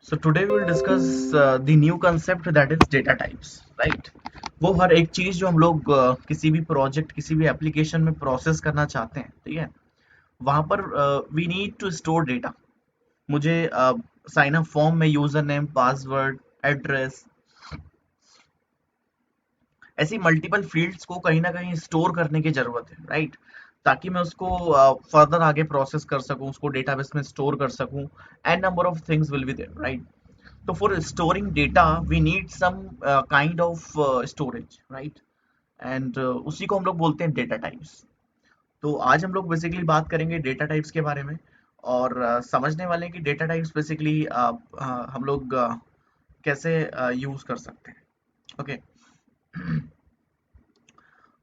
So today we will discuss the new concept that is data types, right? वो हर एक चीज जो हम लोग किसी भी प्रोजेक्ट किसी भी एप्लीकेशन में प्रोसेस करना चाहते हैं, ठीक है, वहां पर we need to store data. मुझे साइन अप फॉर्म में यूजर नेम, पासवर्ड, एड्रेस, ऐसी मल्टीपल फील्ड्स को कहीं ना कहीं स्टोर करने की जरूरत है, राइट? ताकि मैं उसको फर्दर आगे प्रोसेस कर सकूं, उसको डेटाबेस में स्टोर कर सकूं। And number of things will be there, right? तो for storing data we need some kind of storage, right? And उसी को हम लोग बोलते हैं डेटा टाइप्स। तो आज हम लोग बेसिकली बात करेंगे डेटा टाइप्स के बारे में, और समझने वाले हैं कि डेटा टाइप्स बेसिकली हम लोग कैसे यूज कर सकते हैं। ओके।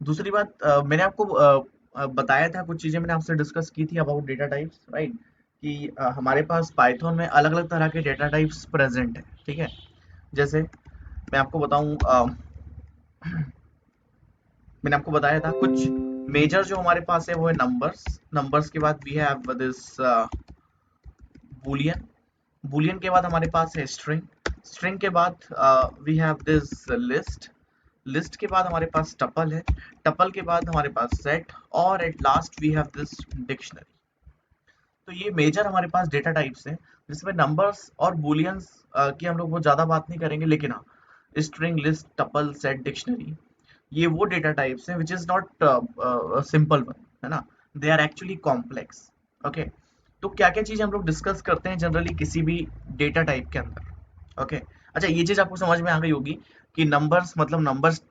दूसरी बात, मैंने आपको बताया था, कुछ चीजें मैंने आपसे डिस्कस की थी अबाउट डेटा टाइप्स, राइट? कि हमारे पास पाइथन में अलग अलग तरह के डेटा टाइप्स प्रेजेंट है, ठीक है? जैसे मैं आपको बताऊं, मैंने आपको बताया था कुछ मेजर जो हमारे पास है वो है नंबर्स। नंबर्स के बाद we have this boolean. Boolean के बाद हमारे पास है स्ट्रिंग। स्ट्रिंग के बाद we have this list. List के बाद हमारे पास टपल है। टपल के बाद हमारे पास सेट, और at last we have this dictionary. तो ये मेजर हमारे पास डेटा टाइप्स हैं, जिसमें नंबर्स और बूलियंस की हम लोग बहुत ज्यादा बात नहीं करेंगे, लेकिन हाँ, string, list, tuple, set, dictionary, ये वो डेटा टाइप्स हैं which is not simple one, है ना? They are actually complex. Okay. तो क्या क्या चीज हम लोग डिस्कस करते हैं जनरली किसी भी डेटा टाइप के अंदर? ओके। अच्छा, ये चीज आपको समझ में आ गई होगी कि नंबर्स मतलब नंबर्स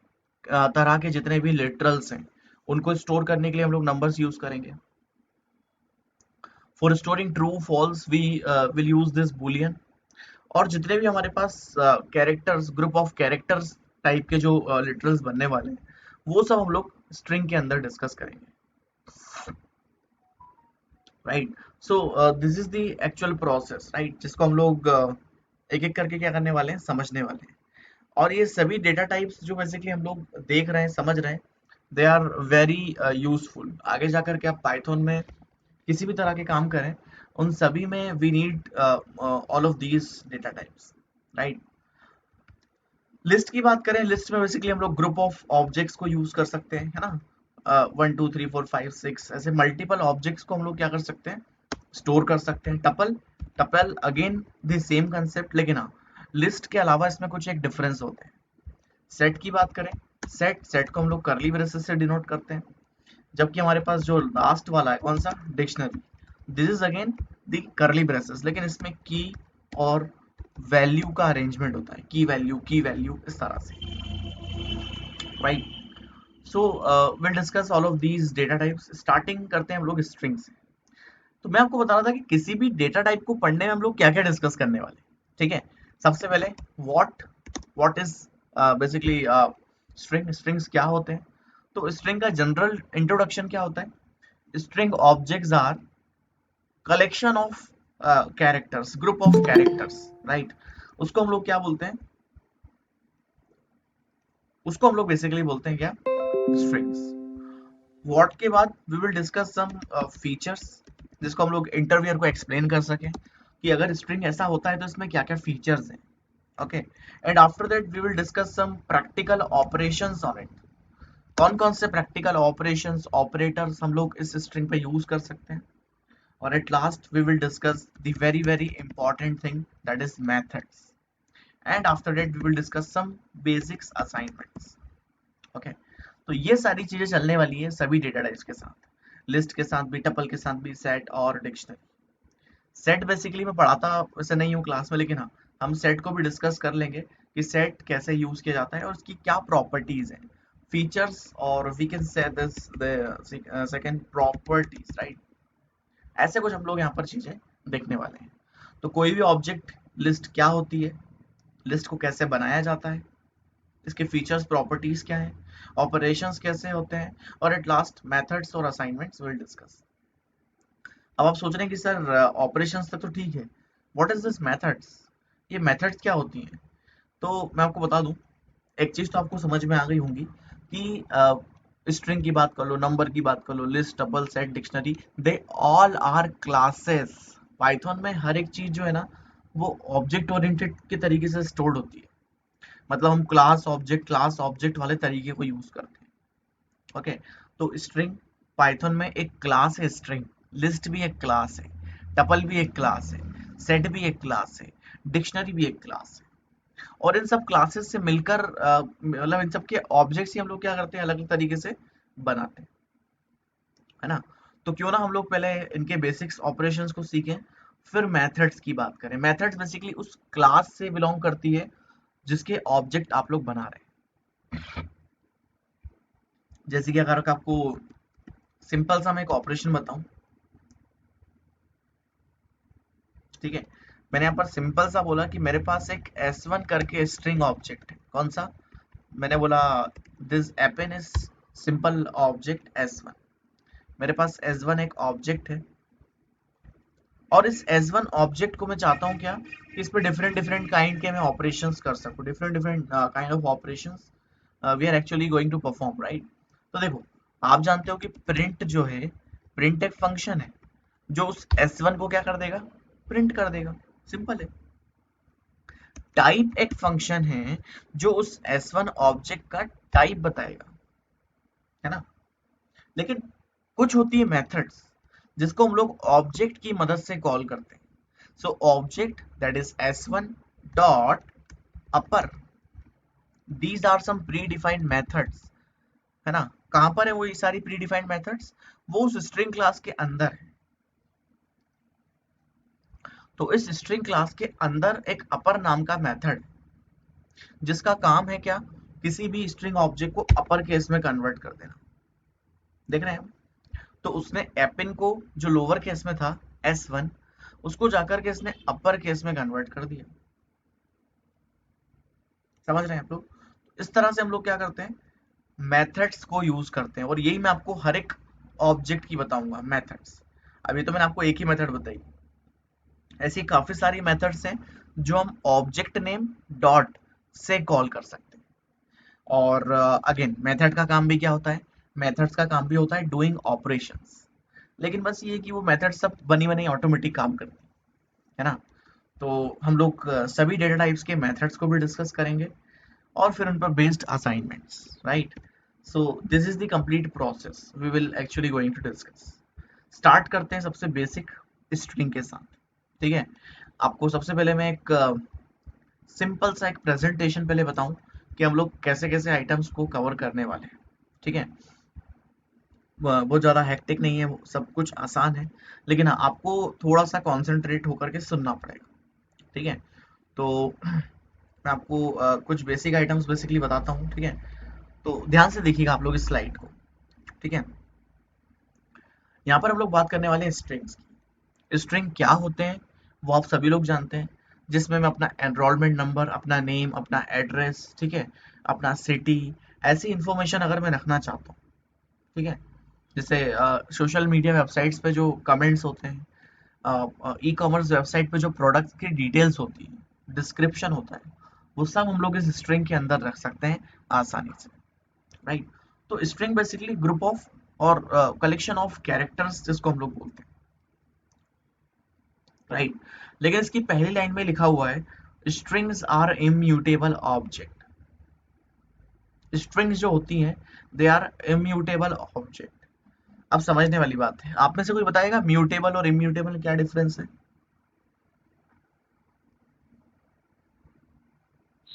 तरह के जितने भी लिटरल्स हैं, उनको स्टोर करने के लिए हम लोग नंबर्स यूज करेंगे। For storing true false we will use this boolean. और जितने भी हमारे पास characters, group of characters type के जो लिटरल्स बनने वाले हैं, वो सब हम लोग स्ट्रिंग के अंदर डिस्कस करेंगे, right? So this is the actual process, right, जिसको हम लोग एक एक करके क्या करने वाले हैं, समझने वाले हैं। और ये सभी डेटा टाइप्स जो बेसिकली हम लोग देख रहे हैं, समझ रहे हैं, दे आर वेरी यूजफुल। आगे जाकर के आप पाइथन में किसी भी तरह के काम करें, उन सभी में we need all of these data types, right? List की बात करें, लिस्ट में बेसिकली हम लोग ग्रुप ऑफ ऑब्जेक्ट्स को यूज कर सकते हैं, है ना? 1 2 3 4 5 6 ऐसे मल्टीपल ऑब्जेक्ट्स को हम लोग क्या कर सकते हैं, स्टोर कर सकते हैं। Tuple, tuple again the same concept, लेकिन हाँ, लिस्ट के अलावा इसमें कुछ एक डिफरेंस होते हैं। सेट की बात करें, सेट, सेट को हम लोग करली ब्रेसेस से डिनोट करते हैं। जबकि हमारे पास जो लास्ट वाला है कौन सा, dictionary, this is again the करली ब्रेसेस, लेकिन इसमें की और वैल्यू का अरेंजमेंट होता है, की वैल्यू इस तरह से, right? So will discuss all of these data types. Starting करते हैं हम लोग स्ट्रिंग से। तो मैं आपको बता रहा था कि किसी भी डेटा टाइप को पढ़ने में हम लोग क्या क्या डिस्कस करने वाले, ठीक है? सबसे पहले what, what is basically string, strings क्या होते हैं? तो स्ट्रिंग का जनरल इंट्रोडक्शन क्या होता है? String objects are collection of characters, group of characters, right? उसको हम लोग क्या बोलते हैं? उसको हम लोग बेसिकली बोलते हैं क्या, स्ट्रिंग्स। व्हाट के बाद we will discuss some features, जिसको हम लोग इंटरव्यूअर को एक्सप्लेन कर सकें कि अगर स्ट्रिंग ऐसा होता है तो इसमें क्या क्या फीचर्स हैं। Okay. And after that we will discuss some practical operations on it. कौन कौन से प्रैक्टिकल ऑपरेशंस, ऑपरेटर्स हम लोग इस स्ट्रिंग पे यूज कर सकते हैं। और at last we will discuss the very very important thing, that is methods. And after that we will discuss some basics assignments. Okay. तो ये सारी चीजें चलने वाली है सभी डेटा टाइप्स के साथ, लिस्ट के साथ भी, टपल के साथ भी, सेट और डिक्शनरी। सेट बेसिकली मैं पढ़ाता वैसे नहीं हूँ क्लास में, लेकिन हाँ, हम सेट को भी डिस्कस कर लेंगे कि सेट कैसे यूज किया जाता है और उसकी क्या प्रॉपर्टीज हैं, फीचर्स, और we can say this the second properties, right? ऐसे कुछ हम लोग यहाँ पर चीजें देखने वाले हैं। तो कोई भी ऑब्जेक्ट लिस्ट क्या होती है, लिस्ट को कैसे बनाया जाता है, इसके फीचर्स, प्रॉपर्टीज क्या है, ऑपरेशंस कैसे होते हैं, और एट लास्ट मेथड्स और असाइनमेंट्स विल डिस्कस। अब आप सोच रहे हैं कि सर ऑपरेशंस तक तो ठीक है, व्हाट इज दिस मेथड्स? ये मेथड्स क्या होती हैं? तो मैं आपको बता दूं, एक चीज तो आपको समझ में आ गई होंगी कि स्ट्रिंग की बात कर लो, नंबर की बात कर लो, list, tuple, set, dictionary, they all are classes. Python में हर एक चीज जो है ना, वो ऑब्जेक्ट ओरिएंटेड के तरीके से स्टोर्ड होती है। मतलब हम क्लास ऑब्जेक्ट वाले तरीके को यूज करते हैं। ओके, तो स्ट्रिंग पाइथन में एक क्लास है स्ट्रिंग, लिस्ट भी एक क्लास है, टपल भी एक क्लास है, सेट भी एक क्लास है, डिक्शनरी भी एक क्लास है। और इन सब क्लासेस से मिलकर मतलब इन सब के ऑब्जेक्ट्स ही हम लोग क्या करते हैं, अलग अलग तरीके से बनाते हैं, है ना। तो क्यों ना हम लोग पहले इनके बेसिक्स ऑपरेशंस को सीखें, फिर मेथड्स की बात करें। मेथड्स बेसिकली उस क्लास से बिलोंग करती है जिसके ऑब्जेक्ट आप लोग बना रहे हैं। जैसे कि अगर आपको सिंपल सा मैं एक ऑपरेशन बताऊं, ठीक है। मैंने यहाँ पर सिंपल सा बोला कि मेरे पास एक s1 करके स्ट्रिंग ऑब्जेक्ट है। कौन सा? मैंने बोला this upon is simple object s1। मेरे पास s1 एक ऑब्जेक्ट है, और इस s1 ऑब्जेक्ट को मैं चाहता हूँ क्या, कि इस पे डिफरेंट डिफरेंट काइंड के मैं ऑपरेशंस कर सकूँ, different different kind of operations we are actually going to perform, right. तो देखो, आप जानते हो कि प्रिंट जो है, प्रिंट एक फंक्शन है जो उस s1 को क्या कर देगा, प्रिंट कर देगा। सिंपल है। टाइप एक फंक्शन है जो उस s1 ऑब्जेक्ट का टाइप बताएगा, है ना। लेकिन कुछ होती है मेथड्स जिसको हम लोग ऑब्जेक्ट की मदद से कॉल करते हैं। So object that is s1 dot upper, these are some predefined methods, है ना। कहां पर है वो ये सारी प्री डिफाइंड मेथड्स? वो उस स्ट्रिंग क्लास के अंदर है। तो इस स्ट्रिंग क्लास के अंदर एक अपर नाम का मेथड, जिसका काम है क्या, किसी भी स्ट्रिंग ऑब्जेक्ट को अपर केस में कन्वर्ट कर देना। देख रहे हैं हम? तो उसने एपिन को जो लोअर केस में था s1, उसको जाकर के इसने अपर केस में कन्वर्ट कर दिया। समझ रहे हैं आप लोग? इस तरह से हम लोग क्या करते हैं, मेथड्स को यूज करते हैं। और यही मैं आपको हर एक ऑब्जेक्ट की बताऊंगा मेथड्स। अभी तो मैंने आपको एक ही मेथड बताई, ऐसी काफी सारी मेथड्स हैं जो हम ऑब्जेक्ट नेम डॉट से कॉल कर सकते हैं। और अगेन मेथड का काम भी क्या होता है, मेथड्स का काम भी होता है डूइंग ऑपरेशंस। लेकिन बस ये कि वो मेथड सब बनी बनी ऑटोमेटिक काम करती है ना। तो हम लोग सभी डेटा टाइप्स के मेथड्स को भी डिस्कस करेंगे, और फिर उन पर based assignments, right. So this is the complete process we will actually going to discuss. Start करते हैं सबसे बेसिक स्ट्रिंग के साथ, ठीक है। आपको सबसे पहले मैं एक सिंपल सा एक प्रेजेंटेशन पहले बताऊं कि हम लोग कैसे कैसे आइटम्स को कवर करने वाले हैं, ठीक है। बहुत ज़्यादा हेक्टिक नहीं है, वो सब कुछ आसान है। लेकिन हाँ, आपको थोड़ा सा कॉन्सेंट्रेट होकर के सुनना पड़ेगा, ठीक है। तो मैं आपको कुछ बेसिक आइटम्स बेसिकली बताता हूँ, ठीक है। तो ध्यान से देखिएगा आप लोग इस स्लाइड को, ठीक है। यहाँ पर हम लोग बात करने वाले हैं स्ट्रिंग्स की। स्ट्रिंग क्या होते हैं वो आप सभी लोग जानते हैं, जिसमें मैं अपना एनरोलमेंट नंबर, अपना नेम, अपना एड्रेस, ठीक है, अपना सिटी, ऐसी इंफॉर्मेशन अगर मैं रखना चाहता हूँ, ठीक है। जैसे सोशल मीडिया वेबसाइट्स पे जो कमेंट्स होते हैं, ई कॉमर्स वेबसाइट पे जो प्रोडक्ट्स की डिटेल्स होती है, डिस्क्रिप्शन होता है, वो सब हम लोग इस स्ट्रिंग के अंदर रख सकते हैं आसानी से, राइट। तो स्ट्रिंग बेसिकली ग्रुप ऑफ और कलेक्शन ऑफ कैरेक्टर्स जिसको हम लोग बोलते हैं, राइट। लेकिन इसकी पहली लाइन में लिखा हुआ है strings are immutable object. Strings जो होती हैं दे आर इम्यूटेबल ऑब्जेक्ट। अब समझने वाली बात है, आप में से कोई बताएगा म्यूटेबल और इम्यूटेबल क्या डिफरेंस है?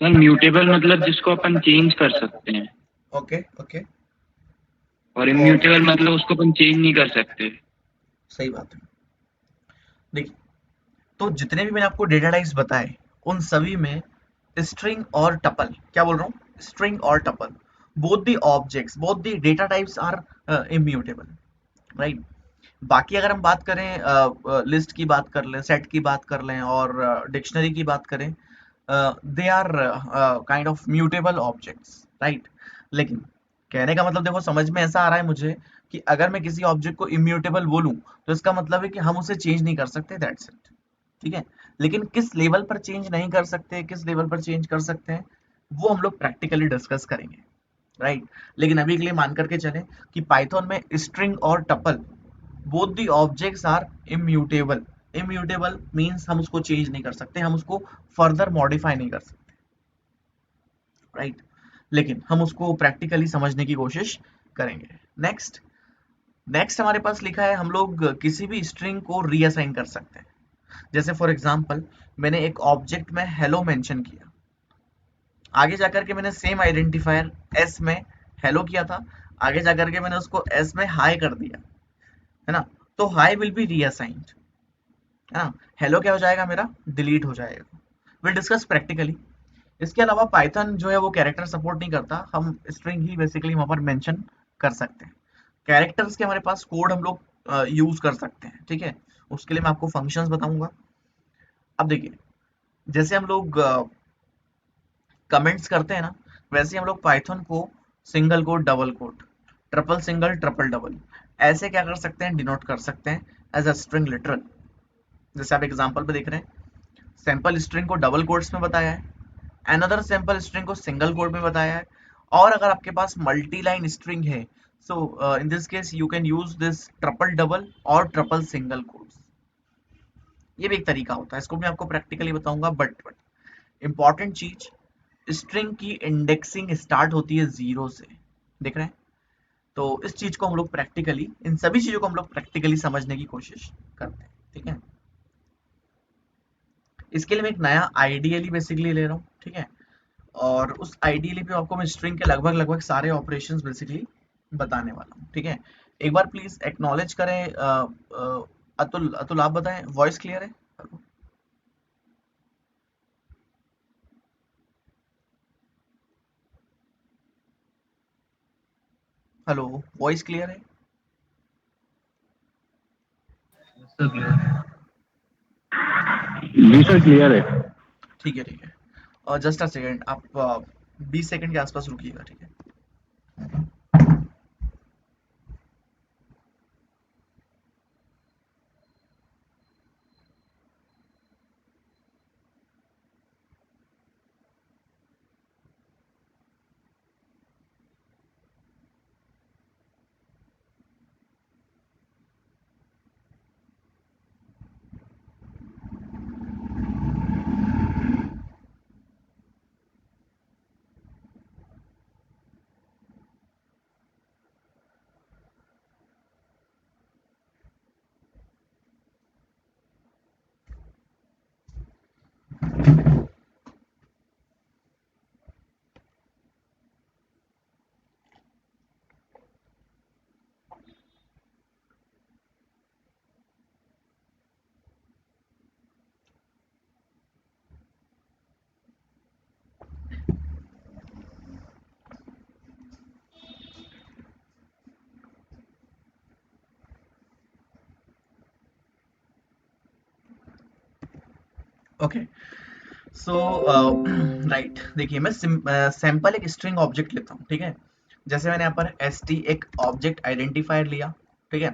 सर म्यूटेबल मतलब जिसको अपन चेंज कर सकते हैं, ओके ओके। और और इम्यूटेबल मतलब उसको अपन चेंज नहीं कर सकते। सही बात है। देखिए, तो जितने भी मैंने आपको डेटा टाइप्स बताए, उन सभी में स्ट्रिंग और टपल, क्या बोल रहा हूँ, स्ट्रिंग और tuple, both the objects, both the data types are immutable, right. बाकी अगर हम बात करें, लिस्ट की बात कर लें, सेट की बात कर लें, और डिक्शनरी की बात करें, they are kind of mutable objects, right. लेकिन कहने का मतलब देखो, समझ में ऐसा आ रहा है मुझे कि अगर मैं किसी ऑब्जेक्ट को इम्यूटेबल बोलूं, तो इसका मतलब है कि हम उसे चेंज नहीं कर सकते, दैट्स इट, ठीक है। लेकिन किस लेवल पर चेंज नहीं कर सकते, किस लेवल पर चेंज कर सकते हैं, वो हम लोग प्रैक्टिकली डिस्कस करेंगे, राइट। लेकिन अभी के लिए मान करके चलें कि पाइथन में स्ट्रिंग और tuple, both the objects are immutable immutable means हम उसको चेंज नहीं कर सकते, हम उसको फर्दर मॉडिफाई नहीं कर सकते, राइट। लेकिन हम उसको प्रैक्टिकली समझने की कोशिश करेंगे। नेक्स्ट नेक्स्ट हमारे पास लिखा है हम लोग किसी भी स्ट्रिंग को रीअसाइन कर सकते हैं। जैसे फॉर एग्जांपल मैंने एक ऑब्जेक्ट में हेलो मेंशन किया, आगे जाकर के मैंने सेम आइडेंटिफायर एस में हेलो किया था, आगे जाकर के मैंने उसको एस में हाई कर दिया, है ना। तो हाई विल बी रीअसाइंड, है ना। हेलो क्या हो जाएगा मेरा, डिलीट हो जाएगा। Will discuss practically. इसके अलावा पाइथन जो है वो कैरेक्टर सपोर्ट नहीं करता, हम स्ट्रिंग ही बेसिकली वहां पर मेंशन कर सकते हैं। कैरेक्टर्स के हमारे पास कोड हम लोग यूज कर सकते हैं, ठीक है। उसके लिए मैं आपको फंक्शंस बताऊंगा। अब देखिए, जैसे हम लोग कमेंट्स करते हैं ना, वैसे ही हम लोग पाइथन को single quote, double quote, triple single, triple double, ऐसे क्या कर सकते हैं, डिनोट कर सकते हैं एज अ स्ट्रिंग लिटरल। जैसे आप एग्जांपल पे देख रहे हैं, सैंपल स्ट्रिंग को डबल कोट्स में बताया है, अनदर सैंपल स्ट्रिंग को सिंगल कोट में बताया है। और अगर आपके पास मल्टी लाइन स्ट्रिंग है, so in this case you can use this triple double और ट्रिपल सिंगल कोट्स। ये भी एक तरीका होता है, इसको मैं आपको प्रैक्टिकली बताऊंगा। बट इंपॉर्टेंट चीज, स्ट्रिंग की इंडेक्सिंग स्टार्ट होती है जीरो से, देख रहे हैं। तो इस चीज को हम लोग प्रैक्टिकली, इन सभी चीजों को हम लोग प्रैक्टिकली समझने की कोशिश करते हैं, ठीक है। इसके लिए मैं एक नया आईडीएलई बेसिकली ले रहा हूँ, ठीक है। और उस आईडीएलई पे आपको मैं स्ट्रिंग के लगभग लगभग सारे ऑपरेशंस बेसिकली बताने वाला हूँ, ठीक है। एक बार प्लीज एक्नॉलेज करें, अतुल, अतुल आप बताएं, वॉइस क्लियर है? हेलो, वॉइस क्लियर है? Sir clear. जी सर क्लियर है। ठीक है, ठीक है। और जस्ट अ सेकेंड, आप 20 सेकंड के आसपास रुकिएगा, ठीक है। ओके, सो राइट, देखिए मैं सैंपल एक स्ट्रिंग ऑब्जेक्ट लेता हूँ, ठीक है। जैसे मैंने यहाँ पर एस टी एक ऑब्जेक्ट आइडेंटिफायर लिया, ठीक है।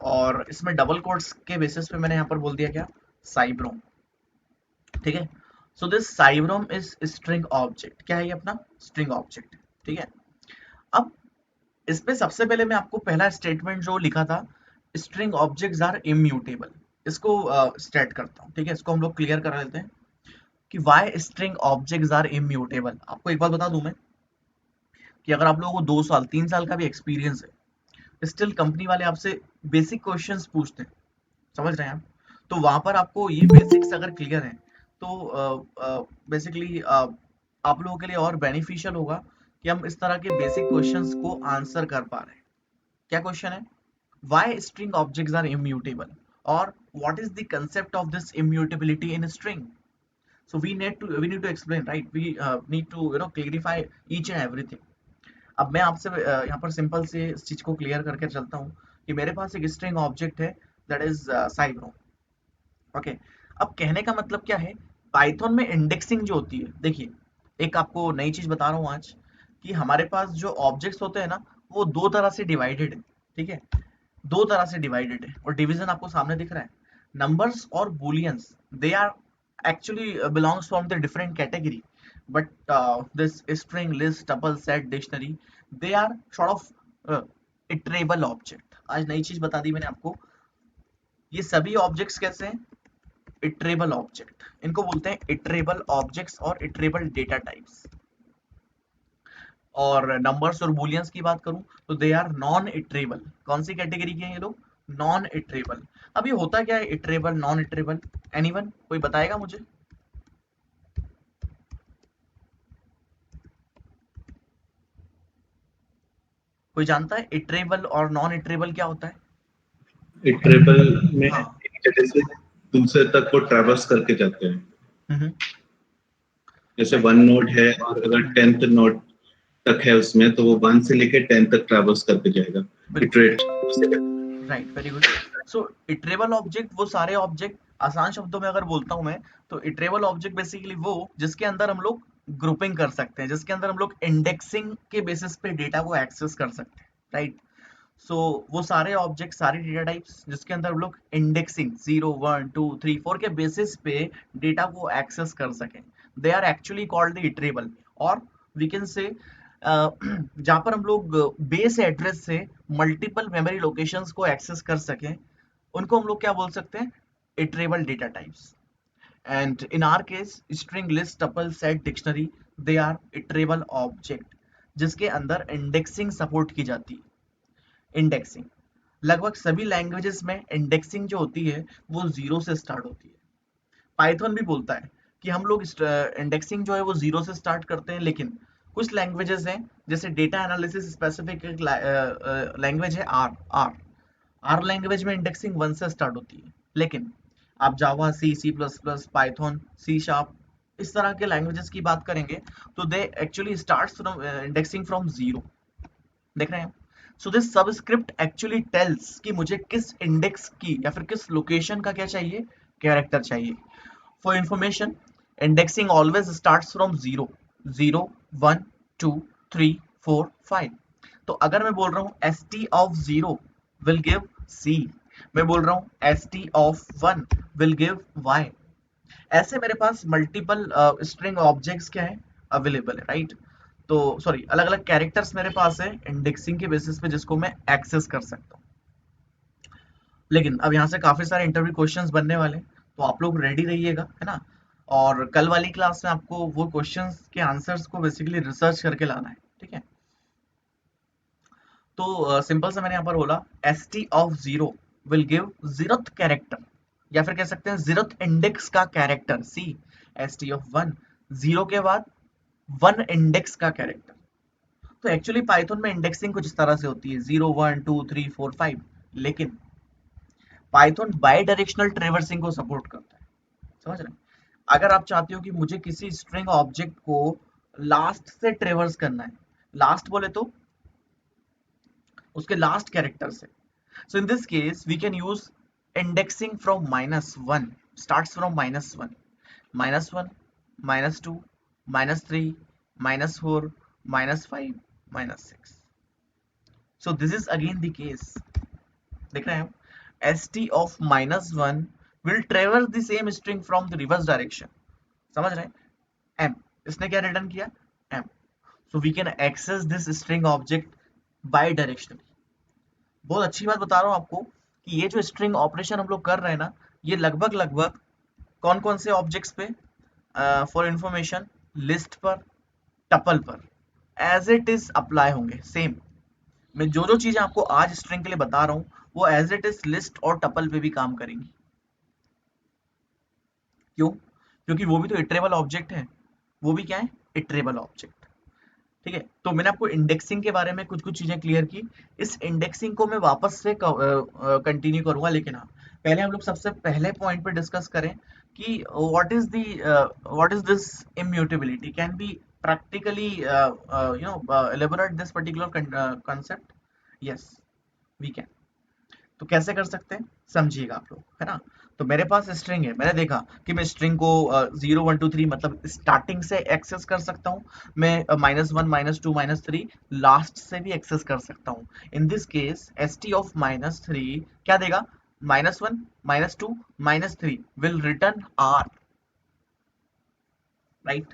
और इसमें डबल कोट्स के बेसिस पे मैंने यहाँ पर बोल दिया क्या, साइब्रोम, ठीक है। So this Cybrom is string object, क्या है ये अपना स्ट्रिंग ऑब्जेक्ट, ठीक है। अब इसमें सबसे पहले मैं आपको पहला स्टेटमेंट जो लिखा था, स्ट्रिंग ऑब्जेक्ट्स आर इम्यूटेबल, इसको स्टेट करता हूँ, ठीक है। इसको हम लोग क्लियर कर लेते हैं कि why string objects are immutable. आपको एक बात बता दूं मैं, कि अगर आप लोगों को 2 साल 3 साल का भी एक्सपीरियंस है, स्टिल कंपनी वाले आपसे बेसिक क्वेश्चंस पूछते हैं, समझ रहे हैं आप। तो वहां पर आपको ये बेसिक्स अगर क्लियर है, तो बेसिकली आप लोगों के लिए और बेनिफिशियल होगा कि हम इस तरह के बेसिक क्वेश्चंस को आंसर कर पा रहे हैं। क्या क्वेश्चन है, why string objects are immutable, और what is the concept of this immutability in string. So we need to explain, right? We need to clarify each and everything. अब मैं आपसे यहाँ पर सिंपल से इस चीज को क्लियर करके चलता हूँ कि मेरे पास एक स्ट्रिंग ऑब्जेक्ट है, दैट इज साइब्रो। ओके, अब कहने का मतलब क्या है, पाइथन में इंडेक्सिंग जो होती है, देखिए एक आपको नई चीज बता रहा हूँ आज, कि हमारे पास जो ऑब्जेक्ट्स होते हैं ना, वो दो तरह से डिवाइडेड है, ठीक है। दो तरह से डिवाइडेड है, और डिवीजन आपको सामने दिख रहा है। नंबर्स और booleans, they are actually belongs from the different category, but this string, list, tuple, set, dictionary, they are sort of iterable object। आज नई चीज बता दी मैंने आपको, ये सभी ऑब्जेक्ट्स कैसे हैं, इटरेबल ऑब्जेक्ट, इनको बोलते हैं इटरेबल ऑब्जेक्ट्स और इटरेबल डेटा टाइप्स। और नंबर्स और बूलियंस की बात करूं तो दे आर नॉन इटरेबल। कौन सी कैटेगरी के हैं ये लोग? Non iterable. अब ये होता क्या है इटरेबल नॉन इटरेबल? एनीवन कोई बताएगा मुझे? कोई जानता है इटरेबल और नॉन इटरेबल क्या होता है? इटरेबल में हाँ। एक जगह से दूसरे तक वो ट्रैवर्स करके जाते हैं। जैसे राइट। वन नोड है और अगर 10th नोड तक है उसमें, तो वो 1 से लेके 10 तक ट्रैवर्स करके जाएगा। बिल्कुल। Iterate. Right, very good. So iterable object वो सारे ऑब्जेक्ट, आसान शब्दों में अगर बोलता हूं मैं, तो इटरेबल ऑब्जेक्ट बेसिकली वो जिसके अंदर हम लोग ग्रुपिंग कर सकते हैं, जिसके अंदर हम लोग इंडेक्सिंग के बेसिस पे डेटा को एक्सेस कर सकते हैं। राइट। सो वो सारे ऑब्जेक्ट, सारे डेटा टाइप्स जिसके अंदर हम लोग इंडेक्सिंग 0 1 2 3 4 के बेसिस पे डेटा को एक्सेस कर सकें, they are actually called the iterable. और वी कैन से जहां पर हम लोग बेस एड्रेस से मल्टीपल मेमोरी लोकेशंस को एक्सेस कर सकें, उनको हम लोग क्या बोल सकते हैं? Iterable data types. And in our case string list tuple set dictionary, they are iterable object जिसके अंदर इंडेक्सिंग सपोर्ट की जाती है। इंडेक्सिंग लगभग सभी लैंग्वेजेस में इंडेक्सिंग जो होती है वो जीरो से स्टार्ट होती है। पाइथन भी बोलता है कि हम लोग इंडेक्सिंग जो है वो जीरो से स्टार्ट करते हैं, लेकिन कुछ लैंग्वेजेस हैं जैसे डेटा एनालिसिस स्पेसिफिक एक लैंग्वेज है आर। आर आर लैंग्वेज में इंडेक्सिंग वन से स्टार्ट होती है, लेकिन आप Java, C plus plus, Python, C sharp, इस तरह के लैंग्वेजेस की बात करेंगे तो they actually start from indexing from zero. देख रहे हैं? So this subscript actually tells कि मुझे किस इंडेक्स की या फिर किस लोकेशन का क्या चाहिए, कैरेक्टर चाहिए। For information, indexing always starts from zero, 0 1 2 3 4 5। तो अगर मैं बोल रहा हूँ S T of zero will give C, मैं बोल रहा हूँ S T of one will give Y, ऐसे मेरे पास मल्टीपल स्ट्रिंग ऑब्जेक्ट्स क्या है, अवेलेबल है। राइट। तो सॉरी, अलग अलग कैरेक्टर्स मेरे पास है इंडेक्सिंग के बेसिस पे जिसको मैं एक्सेस कर सकता हूँ। लेकिन अब यहाँ से काफी सारे इंटरव्यू क्वेश्चंस बनने वाले हैं, तो आप लोग रेडी रहिएगा, है ना? और कल वाली क्लास में आपको वो क्वेश्चंस के आंसर्स को बेसिकली रिसर्च करके लाना है, ठीक है? तो सिंपल सा मैंने यहाँ पर बोला S T of zero will give zeroth character, या फिर कह सकते हैं जीरोथ इंडेक्स का character C. S T of one, zero के बाद वन इंडेक्स का कैरेक्टर। तो एक्चुअली पाइथन में इंडेक्सिंग कुछ इस तरह से होती है 0 1 2 3 4 5, लेकिन पाइथन बाई डायरेक्शनल ट्रेवर्सिंग को सपोर्ट करता है। समझ रहे हैं? अगर आप चाहते हो कि मुझे किसी स्ट्रिंग ऑब्जेक्ट को लास्ट से ट्रेवर्स करना है, लास्ट बोले तो उसके लास्ट कैरेक्टर से, so in this case we can use indexing from -1, starts from -1, -1, -2, -3, -4, -5, -6। so this is again the case। देख रहे हैं हम? st of -1 will traverse the same string from the reverse direction। समझ रहे हैं? m, इसने क्या रिटर्न किया? m। so we can access this string object bidirectionally। बहुत अच्छी बात बता रहा हूँ आपको कि ये जो स्ट्रिंग ऑपरेशन हम लोग कर रहे हैं ना, ये लगभग लगभग कौन कौन से ऑब्जेक्ट्स पे? फॉर इंफॉर्मेशन, लिस्ट पर, टपल पर एज इट इज अप्लाई होंगे सेम। मैं जो जो चीजें आपको आज स्ट्रिंग के लिए बता रहा हूँ वो एज इट इज लिस्ट और टपल पे भी काम करेंगी। क्यों? क्योंकि वो भी तो इटरेबल ऑब्जेक्ट है। वो भी क्या है? Iterable object. ठीक है? तो मैंने आपको इंडेक्सिंग के बारे में कुछ कुछ चीजें क्लियर की। इस इंडेक्सिंग को मैं वापस से कंटिन्यू करूंगा, लेकिन हाँ, पहले हम लोग सबसे पहले पॉइंट पे डिस्कस करें कि what is this immutability, can be practically elaborate this particular concept? Yes, we can। तो कैसे कर सकते हैं समझिएगा आप लोग, है ना? तो मेरे पास स्ट्रिंग है, मैंने देखा कि मैं स्ट्रिंग को 0 1 2 3 मतलब स्टार्टिंग से एक्सेस कर सकता हूँ, मैं -1 -2 -3 लास्ट से भी एक्सेस कर सकता हूँ। इन this case S T of -3 क्या देगा? -1 -2 -3 विल रिटर्न आर। राइट।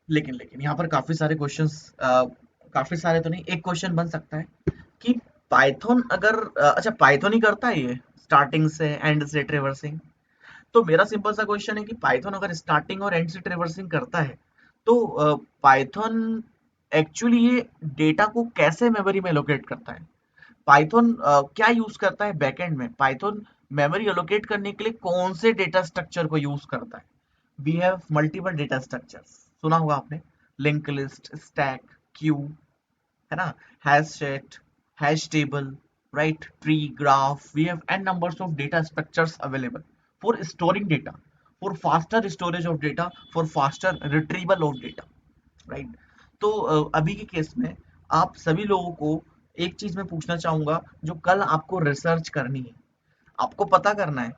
लेकिन यहाँ पर काफी सारे क्वेश्चंस, काफी सारे तो नहीं, एक क्वेश्चन बन सकता है कि पाइथन अगर अच्छा पाइथन ही करता है ये स्टार्टिंग से एंड से ट्रेवर्सिंग, तो मेरा सिंपल सा क्वेश्चन है कि पाइथन अगर स्टार्टिंग और एंड से ट्रेवर्सिंग करता है तो पाइथन एक्चुअली ये डेटा को कैसे मेमोरी में लोकेट करता है? पाइथन क्या यूज करता है बैकएंड में? पाइथन मेमोरी एलोकेट करने के लिए कौन से डेटा स्ट्रक्चर को यूज करता है? We have multiple data structures, सुना होगा आपने, लिंक लिस्ट, स्टैक, क्यू, है ना, hash set, hash table, right, tree, graph. We have n numbers of data structures available for storing data, for faster storage of data, for faster retrieval of data, right. तो अभी के case में आप सभी लोगों को एक चीज मैं पूछना चाहूंगा जो कल आपको रिसर्च करनी है, आपको पता करना है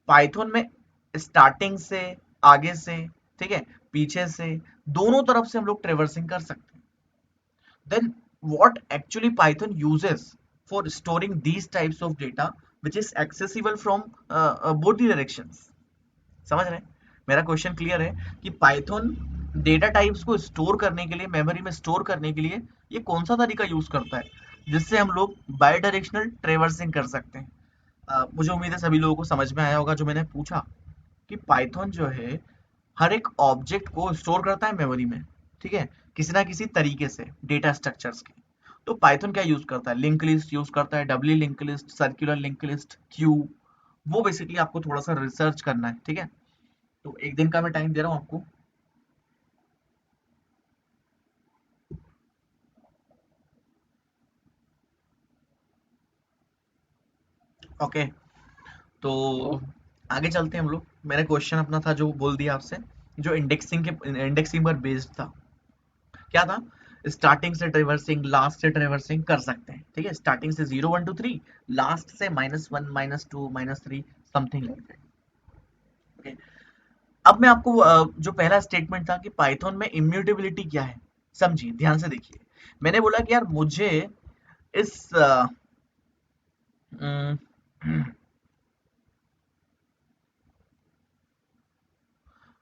पाइथन में स्टार्टिंग से, आगे से, ठीक है, पीछे से, दोनों तरफ से हम लोग ट्रेवर्सिंग कर सकते हैं. then what actually Python uses for storing these types of data which is accessible from both the directions. समझ रहे हैं? मेरा क्वेश्चन क्लियर है कि पाइथन डेटा टाइप्स को स्टोर करने के लिए, मेमोरी में स्टोर करने के लिए ये कौन सा तरीका यूज करता है जिससे हम लोग बाई डायरेक्शनल ट्रेवर्सिंग कर सकते हैं. मुझे उम्मीद है सभी लोगों को समझ में आया होगा जो मैंने पूछा कि पाइथन जो है हर एक ऑब्जेक्ट को स्टोर करता है मेमोरी में, ठीक है, किसी ना किसी तरीके से डेटा स्ट्रक्चर्स के. तो पाइथन क्या यूज करता है? लिंक लिस्ट यूज करता है, W link list, circular link list, Q. वो बेसिकली आपको थोड़ा सा रिसर्च करना है, ठीक है. तो एक दिन का मैं टाइम दे रहा हूँ आपको. ओके, तो आगे चलते हैं हम लोग. मैंने क्वेश्चन अपना था जो बोल दिया आपसे, जो इंडेक्सिंग पर बेस्ड था. क्या था? स्टार्टिंग से ट्रेवर्सिंग, लास्ट से ट्रेवर्सिंग कर सकते हैं, ठीक है. स्टार्टिंग से 0 1 2 3, लास्ट से -1 -2 -3, समथिंग लाइक दैट. ओके, अब मैं आपको जो पहला स्टेटमेंट था कि पाइथन में इम्यूटेबिलिटी क्या है, समझिए, ध्यान से देखिए. मैंने बोला कि यार मुझे इस अम,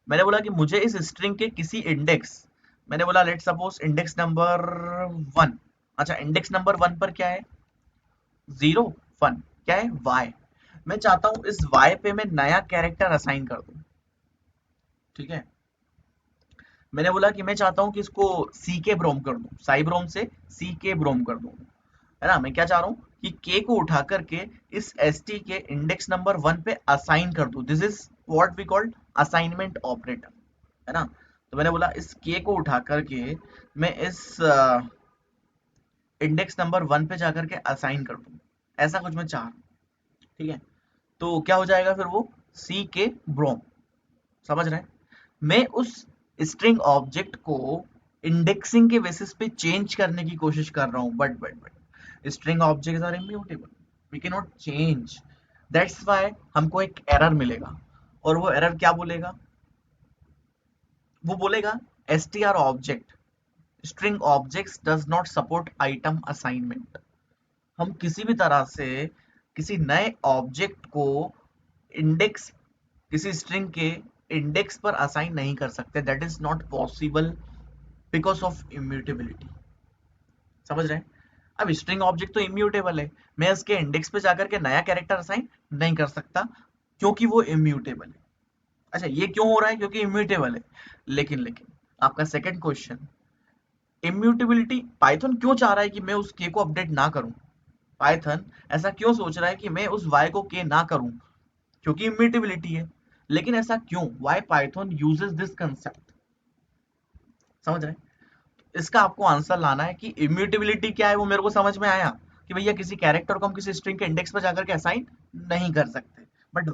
मैंने बोला कि मुझे इस स्ट्रिंग के किसी इंडेक्स, मैंने बोला लेट सपोज इंडेक्स नंबर 1. अच्छा, इंडेक्स नंबर 1 पर क्या है? 0 1. क्या है? y. मैं चाहता हूं इस y पे मैं नया कैरेक्टर असाइन कर दूं, ठीक है. मैंने बोला कि मैं चाहता हूं कि इसको सी के ब्रोम कर दूं, साई ब्रोम से सी के ब्रोम कर दूं, है ना. मैं क्या चाह रहा हूं कि के को उठा करके इस एस टी के इंडेक्स नंबर 1 पे असाइन कर दूं. This is what we called assignment operator, है ना. तो मैंने बोला इस के को उठा करके मैं इस इंडेक्स नंबर 1 पे जाकर के असाइन कर दूं, ऐसा कुछ मैं चाह रहा हूं, ठीक है. तो क्या हो जाएगा फिर? वो सी के ब्रोम. समझ रहे हैं? मैं उस स्ट्रिंग ऑब्जेक्ट को इंडेक्सिंग के बेसिस पे चेंज करने की कोशिश कर रहा हूं, but string objects are immutable, we can not change. That's why हमको एक एरर मिलेगा, और वो एरर क्या बोलेगा? वो बोलेगा str object string objects does not support item assignment. हम किसी भी तरह से किसी नए ऑब्जेक्ट को इंडेक्स, किसी स्ट्रिंग के इंडेक्स पर असाइन नहीं कर सकते. That is not possible because of immutability. समझ रहे हैं? अब स्ट्रिंग ऑब्जेक्ट तो इम्यूटेबल है, मैं इसके इंडेक्स पे जाकर के नया कैरेक्टर असाइन नहीं कर सकता क्योंकि वो इम्यूटेबल है. अच्छा, ये क्यों हो रहा है? क्योंकि इम्यूटेबल है. लेकिन आपका सेकंड क्वेश्चन, इम्यूटेबिलिटी पाइथन क्यों चाह रहा है कि मैं उस के को अपडेट ना करूं? पाइथन ऐसा क्यों सोच रहा है कि मैं उस y को के ना करूं? क्योंकि इम्यूटेबिलिटी है. लेकिन ऐसा क्यों? Why Python uses this concept? समझ रहे हैं? इसका आपको आंसर लाना है कि इम्यूटेबिलिटी क्या है. वो मेरे को समझ में आया कि भैया किसी कैरेक्टर को हम किसी स्ट्रिंग के इंडेक्स पर जाकर के असाइन नहीं कर सकते, but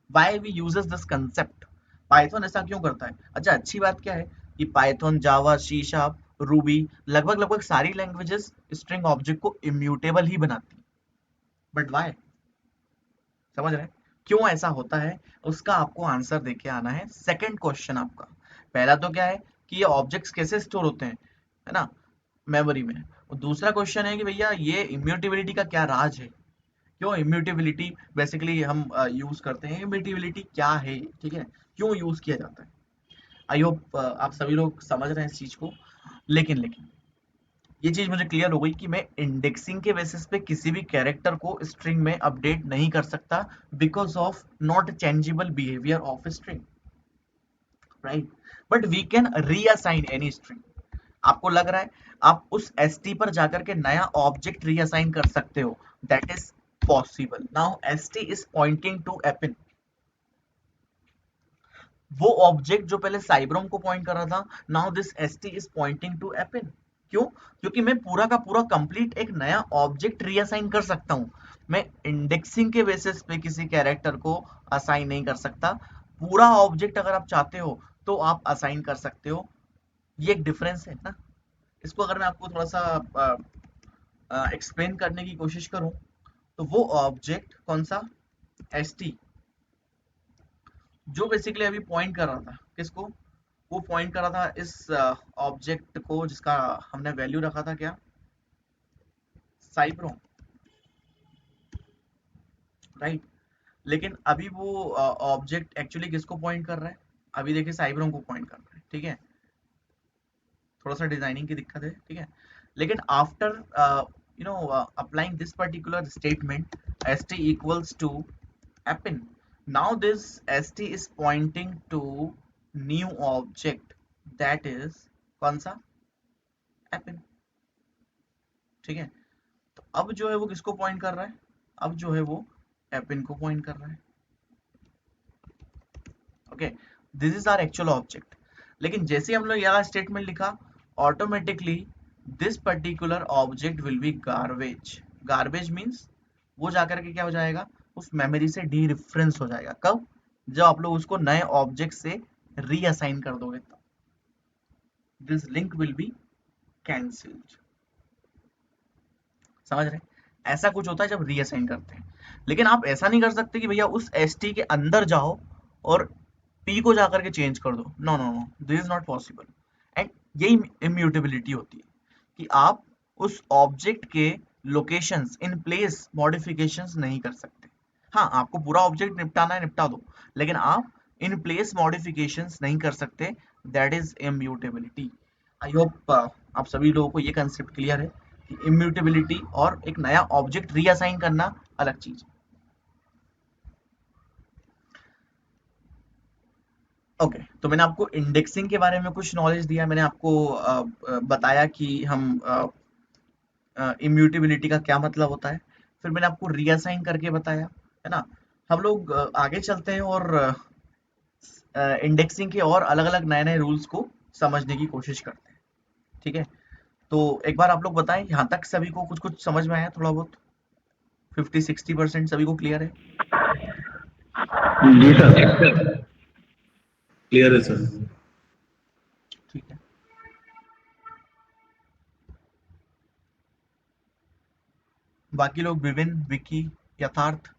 why we uses this concept? Python ऐसा क्यों करता है? अच्छा, अच्छी बात क्या है कि पाइथन, जावा, सी शार्प, रूबी, लगभग लगभग सारी लैंग्वेजेस स्ट्रिंग ऑब्जेक्ट को इम्यूटेबल ही बनाती, बट व्हाई? समझ रहे हैं? क्यों ऐसा होता है? उसका आपको आंसर देके आना है. सेकंड क्वेश्चन आपका, पहला तो क्या है कि ये ऑब्जेक्ट्स कैसे स्टोर होते हैं, है ना, मेमोरी में. और दूसरा क्वेश्चन है कि भैया ये इम्यूटेबिलिटी का क्या राज है? क्यों इम्यूटेबिलिटी बेसिकली हम यूज करते हैं? इम्यूटेबिलिटी क्या है, ठीक है, क्यों यूज किया जाता है? आई होप आप सभी लोग समझ रहे हैं इस चीज को. लेकिन ये चीज मुझे क्लियर हो गई कि मैं इंडेक्सिंग के बेसिस पे किसी भी कैरेक्टर को स्ट्रिंग में अपडेट नहीं कर सकता because of not changeable behaviour of string, right. But we can reassign any string. आपको लग रहा है आप उस st पर जाकर के नया ऑब्जेक्ट रीअसाइन कर सकते हो, that is possible. Now st is pointing to एपिन, वो ऑब्जेक्ट जो पहले साइब्रोम को पॉइंट कर रहा था, now this st is pointing to एपिन। क्यों? क्योंकि मैं पूरा का पूरा कंप्लीट एक नया ऑब्जेक्ट रीअसाइन कर सकता हूं। मैं इंडेक्सिंग के बेसिस पे किसी कैरेक्टर को असाइन नहीं कर सकता। पूरा ऑब्जेक्ट अगर आप चाहते हो तो आप असाइन कर सकते हो। ये एक डिफरेंस है ना। इसको अगर मैं आपको थोड़ा सा एक्सप्लेन करने की कोशिश करूं, तो वो ऑब्जेक्ट कौन सा, st, जो बेसिकली अभी पॉइंट कर रहा था किसको, वो पॉइंट कर रहा था इस ऑब्जेक्ट को जिसका हमने वैल्यू रखा था क्या, साइब्रो, राइट। लेकिन अभी वो ऑब्जेक्ट एक्चुअली किसको पॉइंट कर रहा है, अभी देखिए साइब्रो को पॉइंट कर रहा है, ठीक है। थोड़ा सा डिजाइनिंग की दिक्कत है, ठीक है। लेकिन after applying this particular statement st equals to append, now this st is pointing to new object, that is कौन सा, append, ठीक है। तो अब जो है वो किसको पॉइंट कर रहा है, अब जो है वो append को पॉइंट कर रहा है, okay. This is our actual object. लेकिन जैसे हम लोग यहाँ स्टेटमेंट लिखा, automatically this particular object will be garbage. Garbage means वो जाकर के क्या हो जाएगा, उस मेमोरी से डी रेफरेंस हो जाएगा। कब? जब आप लोग उसको नए ऑब्जेक्ट से रीअसाइन कर दोगे तब this link will be cancelled. समझ रहे हैं? ऐसा कुछ होता है जब रीअसाइन करते हैं। लेकिन आप ऐसा नहीं कर सकते कि भैया उस st के अंदर जाओ और p को जाकर के चेंज कर दो। No no no, this is not possible. And यही इम्यूटेबिलिटी होती है कि आप उस ऑब्जेक्ट के लोकेशंस इन प्लेस मॉडिफिकेशंस नहीं कर सकते। हाँ, आपको पूरा ऑब्जेक्ट निपटाना है निपटा दो, लेकिन आप इन प्लेस मॉडिफिकेशंस नहीं कर सकते, that is immutability. I hope आप सभी लोगों को ये कंसेप्ट क्लियर है कि इम्यूटेबिलिटी और एक नया ऑब्जेक्ट रीअसाइन करना अलग चीज है। ओके, तो मैंने आपको इंडेक्सिंग के बारे में कुछ नॉलेज दिया, मैंने आपको बताया कि हम इम्यूटेबिलिटी का क्या मतलब होता है, फिर मैंने आपको रीअसाइन करके बताया, है ना। हम लोग आगे चलते हैं और इंडेक्सिंग के और अलग अलग नए नए रूल्स को समझने की कोशिश करते हैं, ठीक है। तो एक बार आप लोग बताएं, यहाँ तक सभी को कुछ कुछ समझ में आया, थोड़ा बहुत 50-60% सभी को क्लियर है? जी सर। क्लियर है सर। ठीक है। बाकी लोग विविन, विकी, यथार्थ?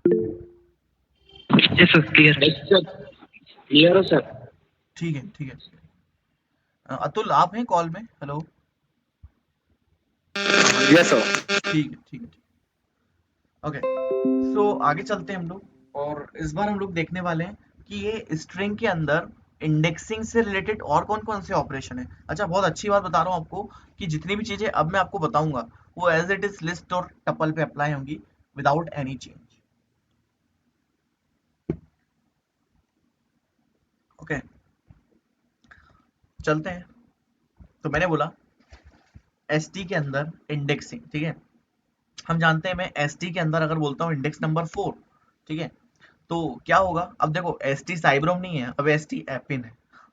जी सर, क्लियर है। क्लियर है सर। ठीक है, ठीक है। अतुल आप हैं कॉल में? हेलो। Yes sir. ठीक है, ठीक है, ठीक। ओके, सो आगे चलते हैं हम लोग, और इस बार हम लोग देखने वाले हैं कि ये स्ट्रिंग के अंदर इंडेक्सिंग से रिलेटेड और कौन कौन से ऑपरेशन है। अच्छा, बहुत अच्छी बात बता रहा हूँ आपको कि जितनी भी चीजें अब मैं आपको बताऊंगा वो एज इट इज लिस्ट और टपल पे अप्लाई होंगी विदाउट एनी चेंज, ओके। चलते हैं। तो मैंने बोला st के अंदर इंडेक्सिंग, ठीक है। हम जानते हैं मैं st के अंदर अगर बोलता हूँ इंडेक्स नंबर 4, ठीक है, तो क्या होगा। अब देखो st साइब्रोम नहीं है, अब st एपिन है,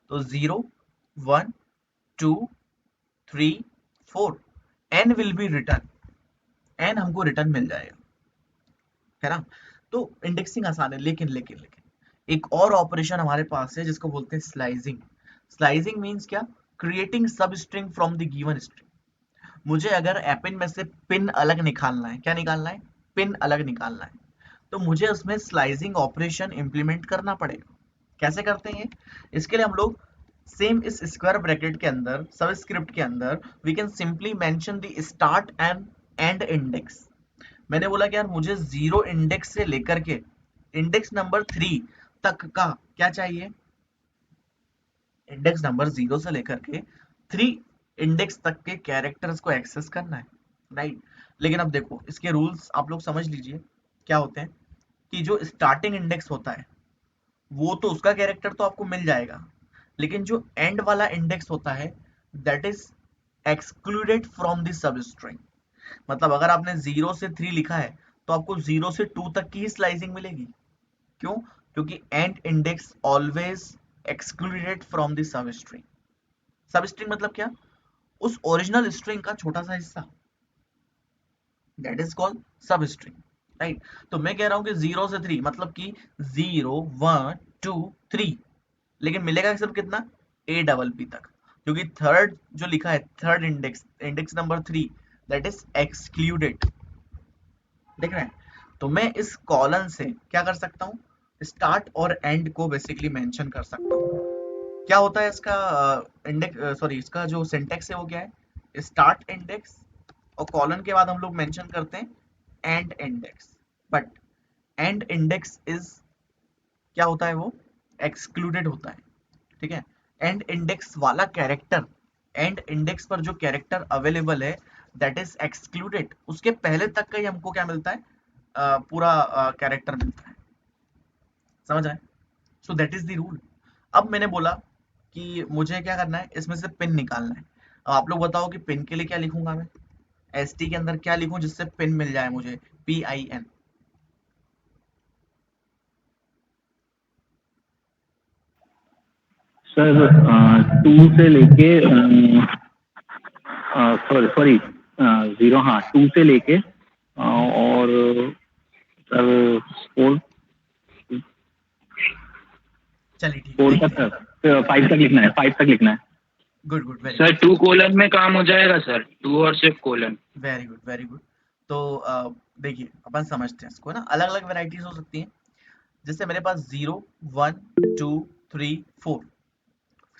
तो 0 1 2 3 4 n will be return, n हमको रिटर्न मिल जाएगा, है ना। तो इंडेक्सिंग आसान है, लेकिन लेकिन लेकिन एक और ऑपरेशन हमारे पास है जिसको बोलते हैं स्लाइसिंग। स्लाइसिंग मीन्स क्या, क्रिएटिंग सब string from the given string. मुझे अगर एपिन में से पिन अलग निकालना है, क्या निकालना है, पिन अलग निकालना है, तो मुझे उसमें स्लाइसिंग ऑपरेशन इंप्लीमेंट करना पड़ेगा। कैसे करते हैं? इसके लिए हम लोग सेम इस स्क्वायर ब्रैकेट के अंदर, सबस्क्रिप्ट के अंदर, we can simply mention the start and end index. मैंने बोला कि यार मुझे 0 इंडेक्स से लेकर के इंडेक्स नंबर 3 तक का क्या चाहिए, इंडेक्स नंबर 0 से लेकर के 3 इंडेक्स तक के कैरेक्टर्स को एक्सेस करना है, राइट। लेकिन अब देखो इसके रूल्स आप लोग समझ लीजिए क्या होते हैं, कि जो स्टार्टिंग इंडेक्स होता है वो तो उसका कैरेक्टर तो आपको मिल जाएगा, लेकिन जो एंड वाला इंडेक्स होता है that is excluded from the sub string. मतलब अगर आपने 0 से 3 लिखा है तो आपको 0 से 2 तक की ही स्लाइसिंग मिलेगी। क्यों? क्योंकि and index always excluded from the sub string. सब स्ट्रिंग मतलब क्या? उस ओरिजिनल स्ट्रिंग का छोटा सा हिस्सा, दैट इज कॉल्ड सब स्ट्रिंग, राइट। तो मैं कह रहा हूं कि 0 से 3 मतलब कि 0 1 2 3, लेकिन मिलेगा सिर्फ कितना? ए डबल पी तक, क्योंकि थर्ड जो लिखा है, third index, index number 3, that is excluded. देख रहे हैं? तो मैं इस कॉलन से क्या कर सकता हूँ? स्टार्ट और एंड को बेसिकली मेंशन कर सकता हूँ। क्या होता है इसका इंडेक्स, सॉरी, इसका जो सिंटेक्स है वो क्या है? स्टार्ट इंडेक्स और कॉलन के बाद हम लोग मेंशन करते हैं and index. But and index is क्या होता है? वो एक्सक्लूडेड होता है, ठीक है। एंड इंडेक्स वाला कैरेक्टर, एंड इंडेक्स पर जो कैरेक्टर अवेलेबल है दैट इज एक्सक्लूडेड, उसके पहले तक का ही हमको क्या मिलता है? पूरा कैरेक्टर मिलता है। समझ रहे हैं? So that is the rule. अब मैंने बोला कि मुझे क्या करना है, इसमें से पिन निकालना है। अब आप लोग बताओ कि पिन के लिए क्या लिखूंगा मैं? एस टी के अंदर क्या लिखूं जिससे पिन मिल जाए मुझे? PIN। सर 2 से लेके सॉरी सॉरी 0, हाँ 2 से लेके और सर 4 चलिए ठीक है, 4 देखते तक हैं। 5 तक लिखना है, 5 तक लिखना है। Good good, very sir good. 2 colon में काम हो जाएगा सर, 2 और सिर्फ colon. Very good, very good. तो देखिए अपन समझते हैं इसको ना, अलग अलग वेराइटीज हो सकती हैं। जैसे मेरे पास 0 1 2 3 4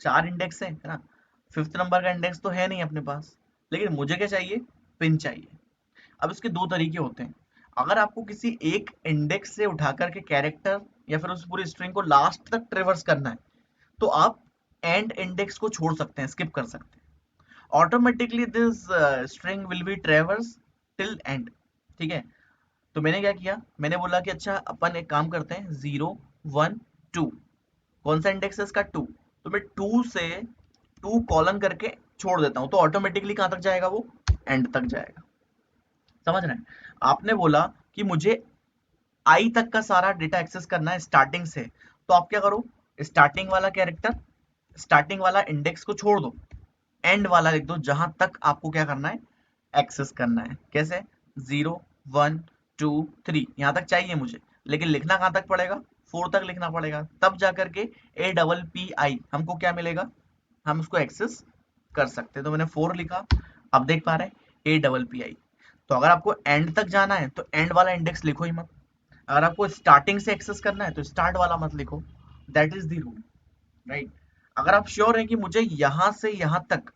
4 इंडेक्स है ना। फिफ्थ नंबर का इंडेक्स तो है नहीं अपने पास, लेकिन मुझे क्या चाहिए? पिन चाहिए। अब इसके दो तरीके होते हैं। अगर आपको किसी एक इंडेक्स से उठा करके कैरेक्टर या फिर उस पूरी स्ट्रिंग को लास्ट तक ट्रेवर्स करना है, तो आप एंड इंडेक्स को छोड़ सकते हैं, स्किप कर सकते हैं। Automatically this string will be ट्रेवर्स till and, ठीक है। तो मैंने क्या किया, मैंने बोला कि अच्छा अपन एक काम करते हैं, 0 1 2, कौन सा इंडेक्स है इसका? 2। तो मैं 2 से 2 कॉलन करके छोड़ देता हूँ, तो ऑटोमेटिकली कहाँ तक जाएगा वो? एंड तक जाएगा। समझ रहे हैं? आपने बोला कि मुझे आई तक का सारा डेटा एक्सेस करना है स्टार्टिंग से, तो आप क्या करो? स्टार्टिंग वाला कैरेक्टर, स्टार्टिंग वाला इंडेक्स को छोड़ दो, एंड वाला लिख दो जहां तक आपको क्या करना है? एक्सेस करना है। कैसे? 0 1 2 3 यहां तक चाहिए मुझे, लेकिन लिखना कहां तक पड़ेगा? 4 तक लिखना पड़ेगा, तब जाकर के APPI हमको क्या मिलेगा? हम उसको एक्सेस कर सकते हैं। तो मैंने 4 लिखा, अब देख पा रहे हैं APPI। तो अगर आपको एंड तक जाना है तो एंड वाला इंडेक्स लिखो ही मत। अगर आपको स्टार्टिंग से एक्सेस करना है तो स्टार्ट वाला मत लिखो। That is the rule, right. अगर आप श्योर हैं कि मुझे यहां से यहां तक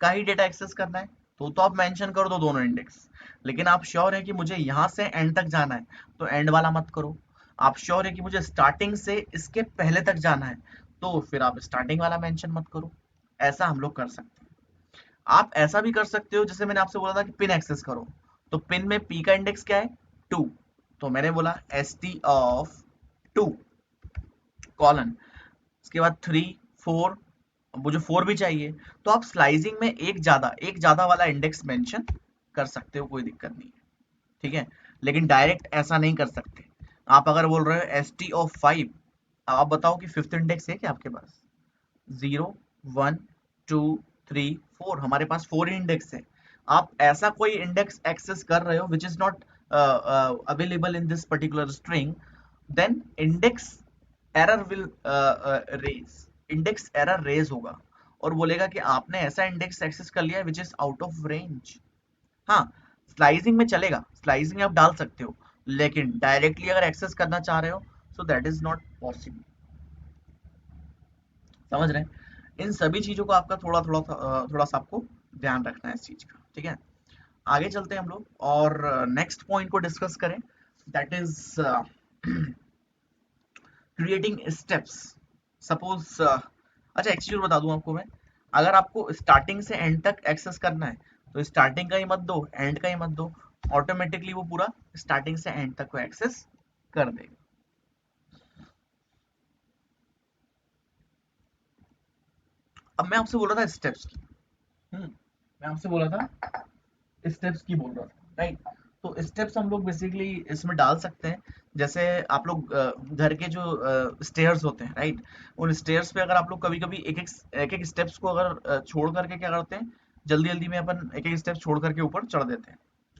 का ही डेटा एक्सेस करना है तो आप मेंशन कर दो दोनों इंडेक्स। लेकिन आप श्योर है कि मुझे यहां से एंड तक जाना है तो एंड वाला मत करो। आप श्योर है कि मुझे स्टार्टिंग से इसके पहले तक जाना है तो फिर आप स्टार्टिंग वाला मेंशन मत करो। ऐसा हम लोग कर सकते हैं। आप ऐसा भी कर सकते हो, जैसे मैंने आपसे बोला था कि पिन एक्सेस करो, तो पिन में पी का इंडेक्स क्या है? 2। तो मैंने बोला ST(2) कॉलन, उसके बाद 3 4, मुझे 4 भी चाहिए, तो आप स्लाइसिंग में एक ज्यादा वाला इंडेक्स मेंशन कर सकते हो, कोई दिक्कत नहीं है, ठीक है। लेकिन डायरेक्ट ऐसा नहीं कर सकते। आप अगर बोल रहे हो ST(5), आप बताओ कि फिफ्थ इंडेक्स है क्या आपके पास? 0 1 2 3 4, हमारे पास 4 ही इंडेक्स है। आप ऐसा कोई इंडेक्स एक्सेस कर रहे हो which is not available in this particular string, then index error will raise, index error raise होगा और बोलेगा कि आपने ऐसा इंडेक्स एक्सेस कर लिया है which is out of range. हाँ, स्लाइसिंग में चलेगा, स्लाइसिंग आप डाल सकते हो, लेकिन डायरेक्टली अगर एक्सेस करना चाह रहे हो so that is not possible. समझ रहे हैं? इन सभी चीजों को आपका थोड़ा सा आपको ध्यान रखना है इस चीज का, ठीक है। आगे चलते हैं हम लोग और नेक्स्ट पॉइंट को डिस्कस करें, that is creating steps. Suppose अच्छा एक चीज और बता दूं आपको मैं, अगर आपको स्टार्टिंग से एंड तक एक्सेस करना है तो स्टार्टिंग का ही मत दो, एंड का ही मत दो, ऑटोमेटिकली वो पूरा स्टार्टिंग से एंड तक को एक्सेस कर देगा। अब मैं आपसे बोल रहा था स्टेप्स की, मैं आपसे बोला था स्टेप्स की बोल रहा था, राइट। तो स्टेप्स हम लोग बेसिकली इसमें डाल सकते हैं। जैसे आप लोग घर के जो स्टेयर्स होते हैं, राइट, उन स्टेयर्स पे अगर आप लोग कभी कभी एक एक स्टेप्स को अगर छोड़ करके क्या करते हैं, जल्दी जल्दी में अपन एक एक स्टेप छोड़ करके ऊपर चढ़ देते हैं,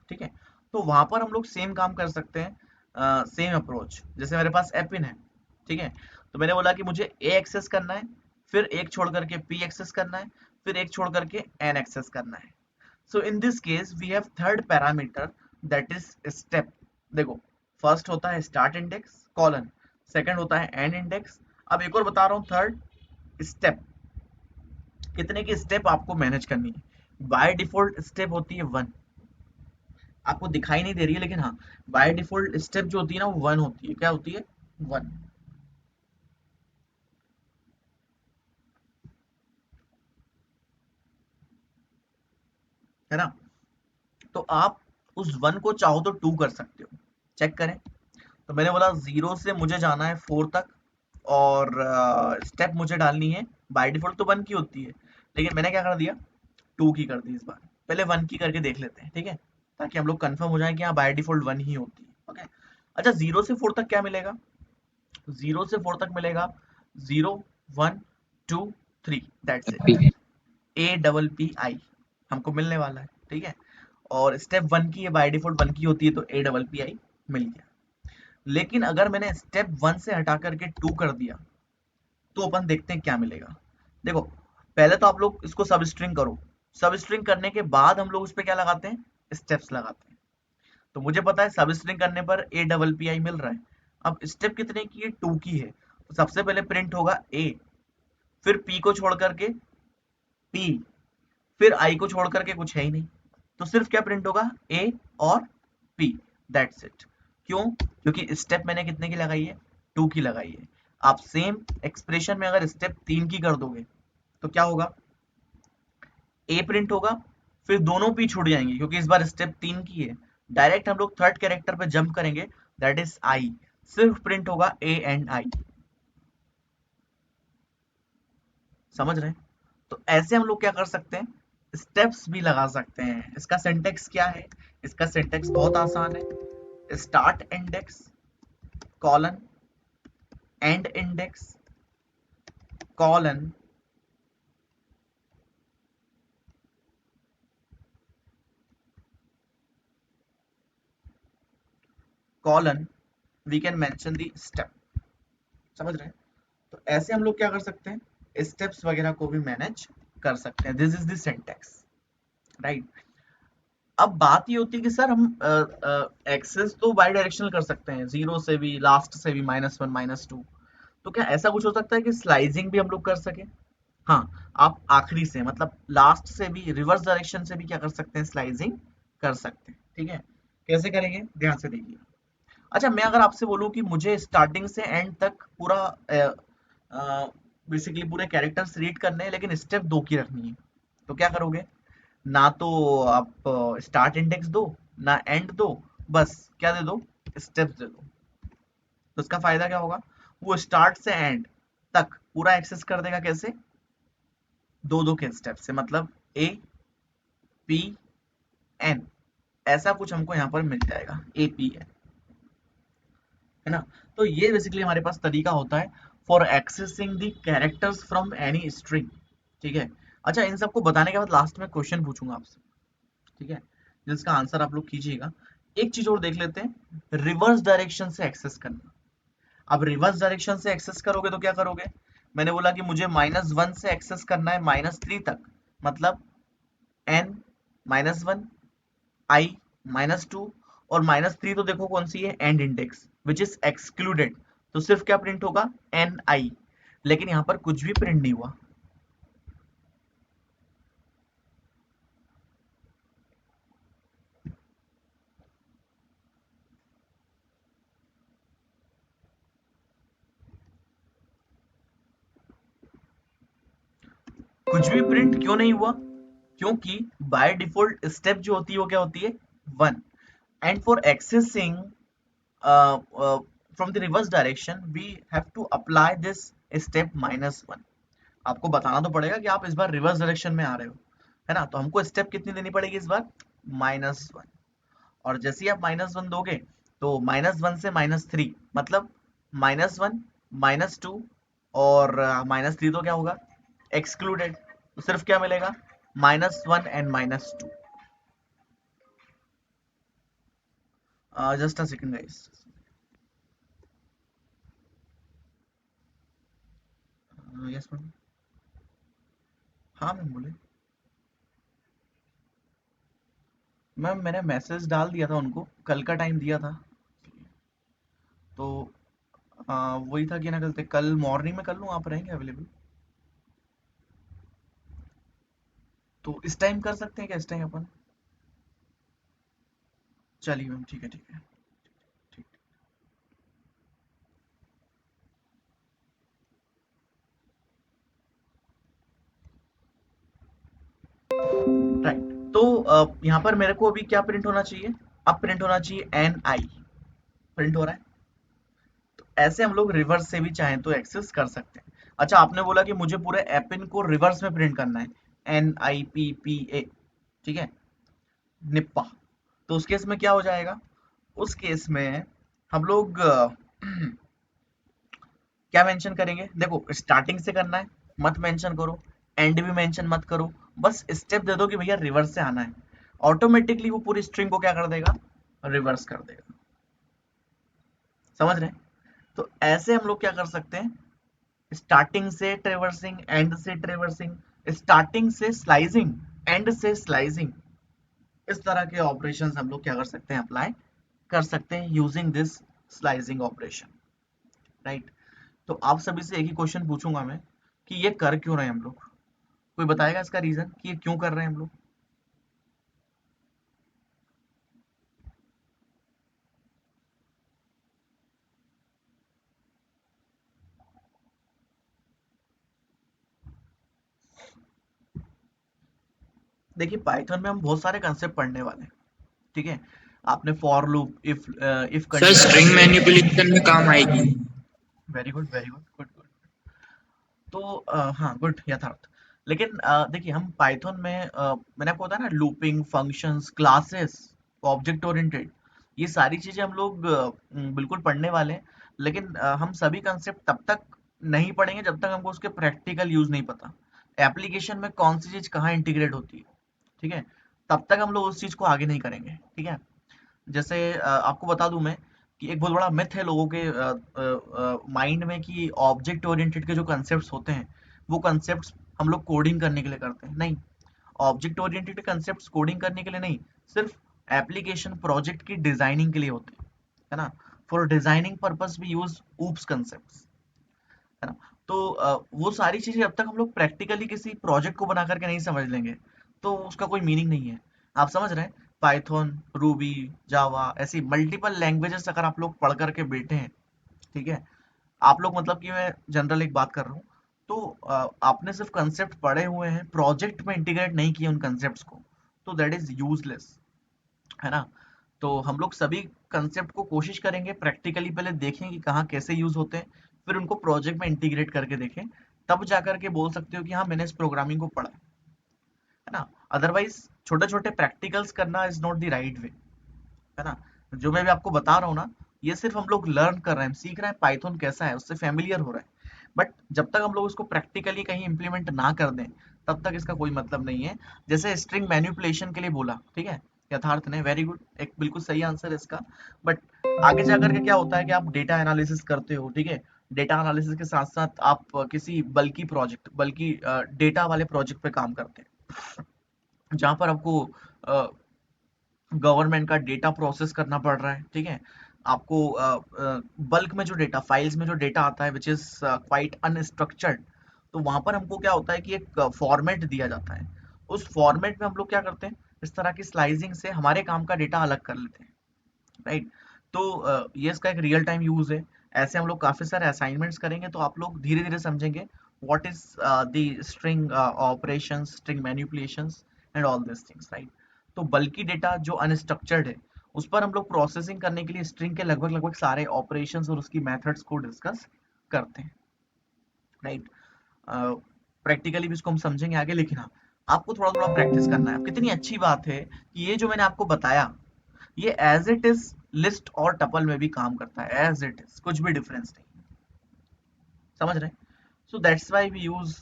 ठीक है। तो वहां पर हम लोग सेम काम कर सकते हैं, सेम अप्रोच। जैसे मेरे पास एपिन है, ठीक है, तो मैंने बोला कि मुझे ए एक्सेस करना है, फिर एक छोड़ करके पी एक्सेस करना है, फिर एक छोड़ करके एन एक्सेस करना है। So in this case we have third parameter, that is step। देखो, फर्स्ट होता है स्टार्ट इंडेक्स कॉलन, सेकंड होता है एंड इंडेक्स। अब एक और बता रहा हूँ, थर्ड स्टेप। कितने की स्टेप आपको मैनेज करनी है? बाय डिफॉल्ट स्टेप होती है 1, आपको दिखाई नहीं दे रही है लेकिन हाँ, बाय डिफॉल्ट स्टेप जो होती है ना वो 1 होती है। क्या होती है? 1, है ना। तो आप उस 1 को चाहो तो 2 कर सकते हो। चेक करें, तो मैंने बोला 0 से मुझे जाना है 4 तक, और स्टेप मुझे डालनी है, बाय डिफॉल्ट तो 1 की होती है, लेकिन मैंने क्या कर दिया, 2 की कर दी इस बार। पहले 1 की करके देख लेते हैं, ठीक है, ताकि हम लोग कंफर्म हो जाए कि हाँ बाय डिफॉल्ट 1 ही होती है। ओके। अच्छा, 0 से 4 तक क्या मिलेगा? 0 से 4 तक मिलेगा 0 1 2 3, that's it. A double P I हमको मिलने वाला है, ठीक है। और स्टेप 1 की, बाय डिफॉल्ट 1 की होती है, तो ए डबल पी आई मिल गया। लेकिन अगर मैंने स्टेप 1 से हटा करके 2 कर दिया, तो अपन देखते हैं क्या मिलेगा। देखो, पहले तो आप लोग इसको सब स्ट्रिंग करो, सब स्ट्रिंग करने के बाद हम लोग उस पर क्या लगाते हैं, स्टेप्स लगाते हैं। तो मुझे पता है सब स्ट्रिंग करने पर ए डबल पी आई मिल रहा है। अब स्टेप कितने की है? 2 की है, तो सबसे पहले प्रिंट होगा ए, फिर पी को छोड़ करके पी, फिर आई को छोड़ करके कुछ है ही नहीं, तो सिर्फ क्या प्रिंट होगा? ए और पी, दैट्स इट। क्यों? क्योंकि स्टेप मैंने कितने की लगाई है? 2 की लगाई है। आप सेम एक्सप्रेशन में अगर स्टेप 3 की कर दोगे तो क्या होगा? ए प्रिंट होगा, फिर दोनों पी छूट जाएंगे क्योंकि इस बार स्टेप 3 की है। डायरेक्ट हम लोग थर्ड कैरेक्टर पे जंप करेंगे, दैट इज आई, सिर्फ प्रिंट होगा ए एंड आई। समझ रहे हैं? तो ऐसे हम लोग क्या कर सकते हैं, स्टेप्स भी लगा सकते हैं। इसका सिंटेक्स क्या है? इसका सिंटेक्स बहुत आसान है, start index colon end index colon colon we can mention the step. समझ रहे हैं? तो ऐसे हम लोग क्या कर सकते हैं, स्टेप्स वगैरह को भी मैनेज कर सकते हैं। This is the syntax, right. अब बात ये होती है कि सर हम एक्सेस तो बाई डायरेक्शनल कर सकते हैं, जीरो से भी, लास्ट से भी, -1 -2, तो क्या ऐसा कुछ हो सकता है कि स्लाइसिंग भी हम लोग कर सके? हाँ, आप आखिरी से मतलब लास्ट से भी, रिवर्स डायरेक्शन से भी क्या कर सकते हैं, स्लाइसिंग कर सकते हैं, ठीक है। कैसे करेंगे, ध्यान से देखिए। अच्छा, मैं अगर आपसे बोलूं कि मुझे स्टार्टिंग से एंड तक पूरा बेसिकली पूरे कैरेक्टर्स रीड करने हैं लेकिन स्टेप 2 की रखनी है, तो क्या करोगे? ना तो आप स्टार्ट इंडेक्स दो, ना एंड दो, बस क्या दे दो, स्टेप्स दे दो। तो इसका फायदा क्या होगा? वो स्टार्ट से एंड तक पूरा एक्सेस कर देगा। कैसे? दो दो के स्टेप से, मतलब ए पी एन, ऐसा कुछ हमको यहाँ पर मिल जाएगा, ए पी एन, है ना। तो ये बेसिकली हमारे पास तरीका होता है for accessing the characters from any string, ठीक है। अच्छा, इन सबको बताने के बाद लास्ट में क्वेश्चन पूछूंगा आपसे, ठीक है, जिसका आंसर आप लोग कीजिएगा। एक चीज और देख लेते हैं, रिवर्स डायरेक्शन से एक्सेस करना। अब रिवर्स डायरेक्शन से एक्सेस करोगे तो क्या करोगे? मैंने बोला कि मुझे -1 से एक्सेस करना है -3 तक, मतलब n -1, i -2, और -3 तो देखो कौन सी है, and index which is excluded, तो सिर्फ क्या प्रिंट होगा, एन आई। लेकिन यहाँ पर कुछ भी प्रिंट नहीं हुआ। कुछ भी प्रिंट क्यों नहीं हुआ? क्योंकि बाय डिफॉल्ट स्टेप जो होती है वो क्या होती है? 1। And for accessing from the reverse direction we have to apply this step -1। आपको बताना तो पड़ेगा कि आप इस बार रिवर्स डायरेक्शन में आ रहे हो, है ना? तो हमको स्टेप कितनी देनी पड़ेगी इस बार? -1। और जैसे ही आप -1 दोगे तो -1 से -3 मतलब -1 -2 और -3 तो क्या होगा? एक्सक्लूडेड। तो सिर्फ क्या मिलेगा? -1 and -2। Just a second guys. Yes ma'am. हाँ मैम बोले। मैम मैंने मैसेज डाल दिया था उनको, कल का टाइम दिया था। तो वही था कि ना कल मॉर्निंग में कर लूँ, आप रहेंगे अवेलेबल? तो इस टाइम कर सकते हैं क्या, इस टाइम अपन? चलिए मैम, ठीक है ठीक है। ठीक। राइट। तो यहाँ पर मेरे को अभी क्या प्रिंट होना चाहिए? अब प्रिंट होना चाहिए एन आई। प्रिंट हो रहा है। तो ऐसे हम लोग रिवर्स से भी चाहें तो एक्सेस कर सकते हैं। अच्छा, आपने बोला कि मुझे पूरे एपिन को रिवर्स में प्रिंट करना है, NIPPA, ठीक है, निप्पा। तो उस केस में क्या हो जाएगा? उस केस में हम लोग क्या मेंशन करेंगे? देखो, स्टार्टिंग से करना है, मत मेंशन करो। एंड भी मेंशन मत करो। बस स्टेप दे दो कि भैया रिवर्स से आना है। ऑटोमेटिकली वो पूरी स्ट्रिंग को क्या कर देगा? रिवर्स कर देगा। समझ रहे हैं? तो ऐसे हम लोग क्या कर सकते हैं? स्टार्टिंग से ट्रेवर्सिंग, एंड से ट्रेवर्सिंग, स्टार्टिंग से स्लाइसिंग, एंड से स्लाइसिंग, इस तरह के ऑपरेशंस हम लोग क्या कर सकते हैं? अप्लाई कर सकते हैं using this slicing operation. Right. तो आप सभी से एक ही क्वेश्चन पूछूंगा मैं कि ये कर क्यों रहे हैं हम लोग? कोई बताएगा इसका रीजन कि ये क्यों कर रहे हैं हम लोग? देखिए, पाइथन में हम बहुत सारे कंसेप्ट पढ़ने वाले हैं। ठीक है। आपने for loop, if sir condition string वगैरह। मैनिपुलेशन में काम आएगी। Very good very good, good good. तो हाँ, गुड यथार्थ। लेकिन देखिए, हम पाइथन में मैंने आपको बताया ना, looping, functions, classes, object oriented, ये सारी चीजें हम लोग बिल्कुल पढ़ने वाले हैं। लेकिन हम सभी कंसेप्ट तब तक नहीं पढ़ेंगे जब तक हमको उसके प्रैक्टिकल यूज नहीं पता, एप्लीकेशन में कौन सी चीज कहाँ इंटीग्रेट होती है। ठीक है। तब तक हम लोग उस चीज को आगे नहीं करेंगे। ठीक है। जैसे आपको बता दूं मैं कि एक बहुत बड़ा मिथ है लोगों के माइंड में कि ऑब्जेक्ट ओरिएंटेड के जो कंसेप्ट्स होते हैं वो कंसेप्ट्स हम लोग कोडिंग करने के लिए करते हैं। नहीं, ऑब्जेक्ट ओरिएंटेड कंसेप्ट्स कोडिंग करने के लिए नहीं, सिर्फ एप्लीकेशन प्रोजेक्ट की डिजाइनिंग के लिए होते हैं, है ना? For designing purpose we use OOPS concepts, है ना? तो वो सारी चीजें जब तक हम लोग प्रैक्टिकली किसी प्रोजेक्ट को बना करके नहीं समझ लेंगे तो उसका कोई मीनिंग नहीं है। आप समझ रहे हैं? पाइथन, रूबी, जावा, ऐसी मल्टीपल लैंग्वेजेस अगर आप लोग पढ़ करके बैठे हैं, ठीक है, आप लोग मतलब कि मैं जनरल एक बात कर रहा हूँ, तो आपने सिर्फ कंसेप्ट पढ़े हुए हैं, प्रोजेक्ट में इंटीग्रेट नहीं किए उन कंसेप्ट्स को, तो दैट इज यूजलेस, है ना? तो हम लोग सभी कंसेप्ट को कोशिश करेंगे प्रैक्टिकली पहले देखें कि कहाँ कैसे यूज होते हैं, फिर उनको प्रोजेक्ट में इंटीग्रेट करके देखें, तब जा करके बोल सकते हो कि हाँ, मैंने इस प्रोग्रामिंग को पढ़ा है ना? अदरवाइज छोटे छोटे प्रैक्टिकल्स करना is not the right way, है ना? जो मैं भी आपको बता रहा हूँ ना, ये सिर्फ हम लोग लर्न कर रहे हैं, सीख रहे हैं पाइथन कैसा है, उससे फैमिलियर हो रहा है। बट जब तक हम लोग उसको प्रैक्टिकली कहीं इंप्लीमेंट ना कर दें, तब तक इसका कोई मतलब नहीं है। जैसे स्ट्रिंग मैनिपुलेशन के लिए बोला, ठीक है, यथार्थ ने, वेरी गुड, एक बिल्कुल सही आंसर है इसका। बट आगे जाकर के क्या होता है कि आप डेटा एनालिसिस करते हो, ठीक है, डेटा एनालिसिस के साथ साथ आप किसी बल्कि प्रोजेक्ट, बल्कि डेटा वाले प्रोजेक्ट पे काम करते हैं, जहां पर आपको गवर्नमेंट का डेटा प्रोसेस करना पड़ रहा है। ठीक है। आपको बल्क में जो डेटा, फाइल्स में जो डेटा आता है विच इज क्वाइट अनस्ट्रक्चर्ड, तो वहां पर हमको क्या होता है कि एक फॉर्मेट दिया जाता है। उस फॉर्मेट में हम लोग क्या करते हैं, इस तरह की स्लाइसिंग से हमारे काम का डेटा अलग कर लेते हैं। राइट। तो ये इसका एक रियल टाइम यूज है। ऐसे हम लोग काफी सारे असाइनमेंट्स करेंगे तो आप लोग धीरे धीरे समझेंगे what is the string operations, string manipulations and all this things, right. तो बल्कि डेटा जो अनस्ट्रक्चर्ड है उस पर हम लोग प्रोसेसिंग करने के लिए स्ट्रिंग के लगभग लगभग सारे ऑपरेशंस और उसकी मेथड्स को डिस्कस करते हैं, राइट। प्रैक्टिकली भी इसको हम समझेंगे आगे, लेकिन हाँ, आपको थोड़ा थोड़ा प्रैक्टिस करना है। कितनी अच्छी बात है कि ये जो मैंने आपको बताया ये एज इट इज लिस्ट और टपल में भी काम करता है, एज इट इज, कुछ भी डिफरेंस नहीं, समझ रहे हैं। So that's why we use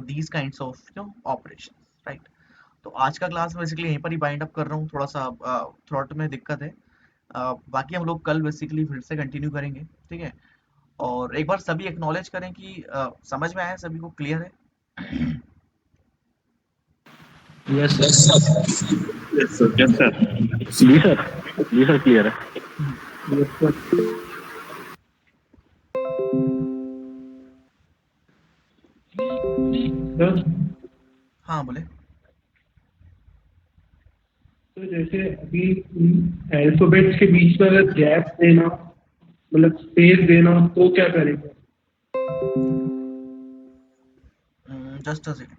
these kinds of operations, right. तो आज का क्लास बेसिकली यहीं पर ही बाइंड अप कर रहा हूँ, थोड़ा सा थ्रॉट में दिक्कत है। बाकी हम लोग कल बेसिकली फिर से कंटिन्यू करेंगे, ठीक है। और एक बार सभी एक्नॉलेज करें कि समझ में आया, सभी को क्लियर है। यस Yes, सर। sir. Yes sir. जी सर। जी सर, क्लियर है। Yes sir. सर हाँ बोले। तो जैसे अभी अल्फाबेट्स के बीच में अगर गैप देना, मतलब स्पेस देना, तो क्या करेंगे? Just a second.